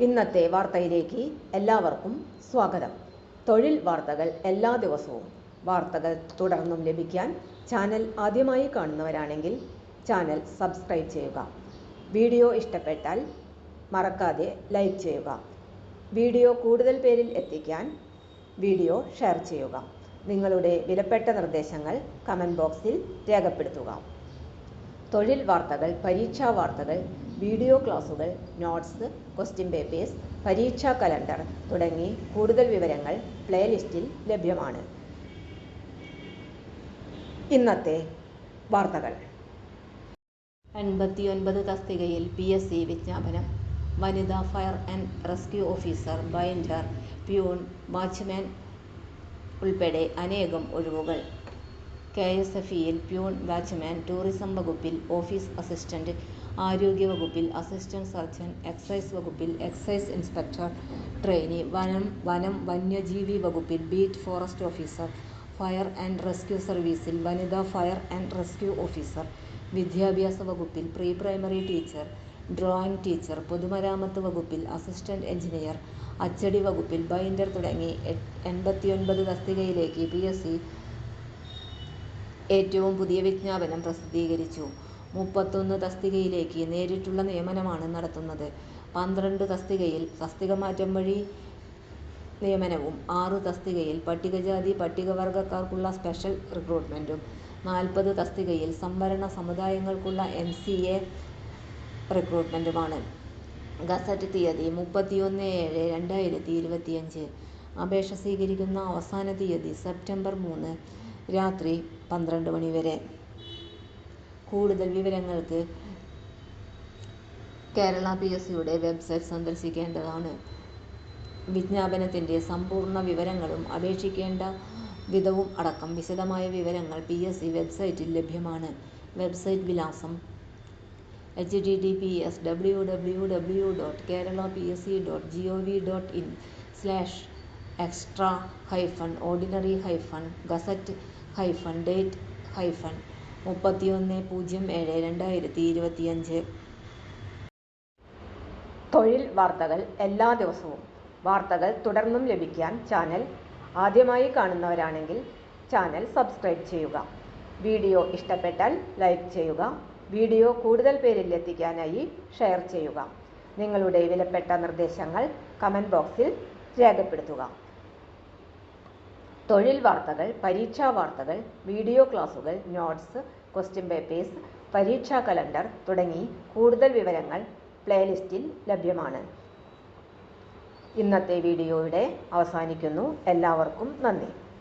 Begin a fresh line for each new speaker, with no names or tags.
ഇന്നത്തെ വാർത്തയിലേക്ക് എല്ലാവർക്കും സ്വാഗതം. തൊഴിൽ വാർത്തകൾ എല്ലാ ദിവസവും വാർത്തകൾ തുടർന്നും ലഭിക്കാൻ ചാനൽ ആദ്യമായി കാണുന്നവരാണെങ്കിൽ ചാനൽ സബ്സ്ക്രൈബ് ചെയ്യുക. വീഡിയോ ഇഷ്ടപ്പെട്ടാൽ മറക്കാതെ ലൈക്ക് ചെയ്യുക. വീഡിയോ കൂടുതൽ പേരിൽ എത്തിക്കാൻ വീഡിയോ ഷെയർ ചെയ്യുക. നിങ്ങളുടെ വിലപ്പെട്ട നിർദ്ദേശങ്ങൾ കമൻറ്റ് ബോക്സിൽ രേഖപ്പെടുത്തുക. തൊഴിൽ വാർത്തകൾ, പരീക്ഷാ വാർത്തകൾ, വീഡിയോ ക്ലാസുകൾ, നോട്ട്സ്, ക്വസ്റ്റ്യൻ പേപ്പേഴ്സ്, പരീക്ഷാ കലണ്ടർ തുടങ്ങി കൂടുതൽ വിവരങ്ങൾ പ്ലേലിസ്റ്റിൽ ലഭ്യമാണ്. ഇന്നത്തെ വാർത്തകൾ. 89 തസ്തികയിൽ PSC വിജ്ഞാപനം. വനിതാ fire and rescue officer, binder, peon, watchman ഉൾപ്പെടെ അനേകം ഒഴിവുകൾ. KSFE-യിൽ പ്യൂൺ, വാച്ച്മാൻ, ടൂറിസം വകുപ്പിൽ ഓഫീസ് അസിസ്റ്റന്റ്, ആരോഗ്യ വകുപ്പിൽ അസിസ്റ്റന്റ് സർജൻ, എക്സൈസ് വകുപ്പിൽ എക്സൈസ് ഇൻസ്പെക്ടർ ട്രെയിനി, വനം വന്യജീവി വകുപ്പിൽ beat forest officer, fire and rescue സർവീസിൽ വനിതാ ഫയർ ആൻഡ് റെസ്ക്യൂ ഓഫീസർ, വിദ്യാഭ്യാസ വകുപ്പിൽ pre primary teacher, drawing teacher, പൊതുമരാമത്ത് വകുപ്പിൽ അസിസ്റ്റന്റ് എഞ്ചിനീയർ, അച്ചടി വകുപ്പിൽ ബൈൻഡർ തുടങ്ങി 89 തസ്തികയിലേക്ക് PSC ഏറ്റവും പുതിയ വിജ്ഞാപനം പ്രസിദ്ധീകരിച്ചു. 31 തസ്തികയിലേക്ക് നേരിട്ടുള്ള നിയമനമാണ് നടത്തുന്നത്. 12 തസ്തികയിൽ തസ്തികമാറ്റം വഴി നിയമനവും 6 തസ്തികയിൽ പട്ടികജാതി പട്ടികവർഗക്കാർക്കുള്ള സ്പെഷ്യൽ റിക്രൂട്ട്മെന്റും 40 തസ്തികയിൽ സംവരണ സമുദായങ്ങൾക്കുള്ള NCA റിക്രൂട്ട്മെന്റുമാണ്. ഗസറ്റ് തീയതി 31/7/2025. അപേക്ഷ സ്വീകരിക്കുന്ന അവസാന തീയതി സെപ്റ്റംബർ 3 രാത്രി 12 മണി വരെ. കൂടുതൽ വിവരങ്ങൾക്ക് കേരള PSCയുടെ വെബ്സൈറ്റ് സന്ദർശിക്കേണ്ടതാണ്. വിജ്ഞാപനത്തിന്റെ സമ്പൂർണ്ണ വിവരങ്ങളും അപേക്ഷിക്കേണ്ട വിധവും അടക്കം വിശദമായ വിവരങ്ങൾ PSC വെബ്സൈറ്റിൽ ലഭ്യമാണ്. വെബ്സൈറ്റ് വിലാസം https://extra-ordinary-date/31/07/2025. തൊഴിൽ വാർത്തകൾ എല്ലാ ദിവസവും വാർത്തകൾ തുടർന്നും ലഭിക്കാൻ ചാനൽ ആദ്യമായി കാണുന്നവരാണെങ്കിൽ ചാനൽ സബ്സ്ക്രൈബ് ചെയ്യുക. വീഡിയോ ഇഷ്ടപ്പെട്ടാൽ ലൈക്ക് ചെയ്യുക. വീഡിയോ കൂടുതൽ പേരിൽ എത്തിക്കാനായി ഷെയർ ചെയ്യുക. നിങ്ങളുടെ വിലപ്പെട്ട നിർദ്ദേശങ്ങൾ കമൻറ്റ് ബോക്സിൽ രേഖപ്പെടുത്തുക. തൊഴിൽ വാർത്തകൾ, പരീക്ഷാ വാർത്തകൾ, വീഡിയോ ക്ലാസുകൾ, നോട്ട്സ്, ക്വസ്റ്റ്യൻ പേപ്പേഴ്സ്, പരീക്ഷാ കലണ്ടർ തുടങ്ങി കൂടുതൽ വിവരങ്ങൾ പ്ലേലിസ്റ്റിൽ ലഭ്യമാണ്. ഇന്നത്തെ വീഡിയോയുടെ അവസാനിക്കുന്നു. എല്ലാവർക്കും നന്ദി.